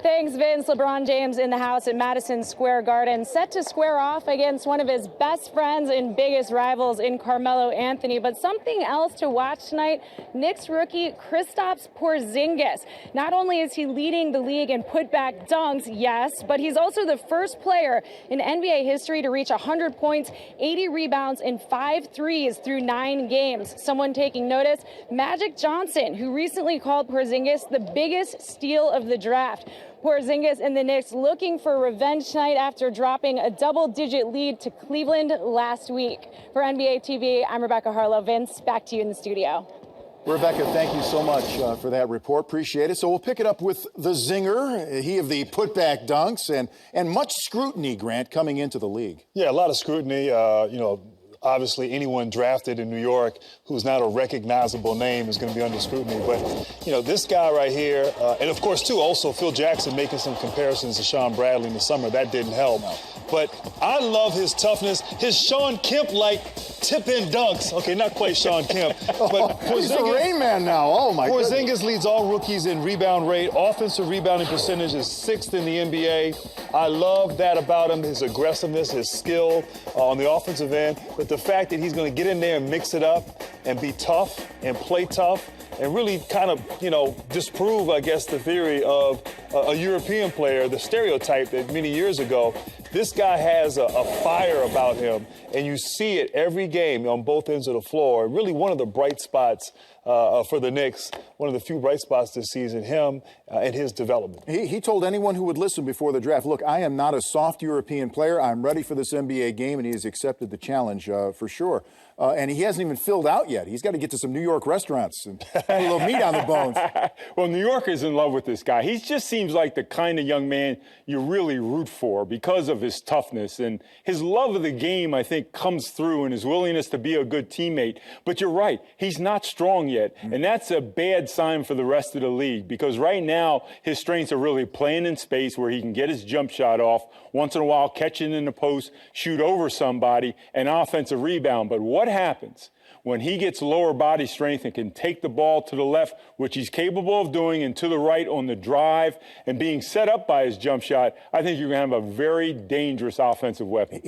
Thanks, Vince. LeBron James in the house at Madison Square Garden, set to square off against one of his best friends and biggest rivals in Carmelo Anthony. But something else to watch tonight, Knicks rookie Kristaps Porzingis. Not only is he leading the league in putback dunks, yes, but he's also the first player in NBA history to reach 100 points, 80 rebounds, and 5 threes through 9 games. Someone taking notice, Magic Johnson, who recently called Porzingis the biggest steal of the draft. Porzingis and the Knicks looking for revenge tonight after dropping a double-digit lead to Cleveland last week. For NBA TV, I'm Rebecca Harlow. Vince, back to you in the studio. Rebecca, thank you so much for that report. Appreciate it. So we'll pick it up with the zinger, he of the putback dunks, and much scrutiny, Grant, coming into the league. Yeah, a lot of scrutiny. Obviously, anyone drafted in New York who's not a recognizable name is going to be under scrutiny. But, this guy right here, and of course, too, also Phil Jackson making some comparisons to Sean Bradley in the summer. That didn't help. But I love his toughness, his Sean Kemp-like tip-in dunks. Okay, not quite Sean Kemp. But he's a Rain Man now. Oh, my goodness. Porzingis leads all rookies in rebound rate. Offensive rebounding percentage is 6th in the NBA. I love that about him, his aggressiveness, his skill on the offensive end. But the fact that he's going to get in there and mix it up and be tough and play tough and really kind of, disprove, I guess, the theory of a European player, the stereotype that many years ago. This guy has a fire about him, and you see it every game on both ends of the floor. Really one of the bright spots for the Knicks, one of the few bright spots this season, him and his development. He told anyone who would listen before the draft, look, I am not a soft European player. I'm ready for this NBA game, and he has accepted the challenge for sure. And he hasn't even filled out yet. He's got to get to some New York restaurants and put a little meat on the bones. Well, New York is in love with this guy. He just seems like the kind of young man you really root for because of his toughness. And his love of the game, I think, comes through in his willingness to be a good teammate. But you're right, he's not strong yet. And that's a bad sign for the rest of the league because right now his strengths are really playing in space where he can get his jump shot off, once in a while catching in the post, shoot over somebody, and offensive rebound. But what happens when he gets lower body strength and can take the ball to the left, which he's capable of doing, and to the right on the drive and being set up by his jump shot? I think you're going to have a very dangerous offensive weapon.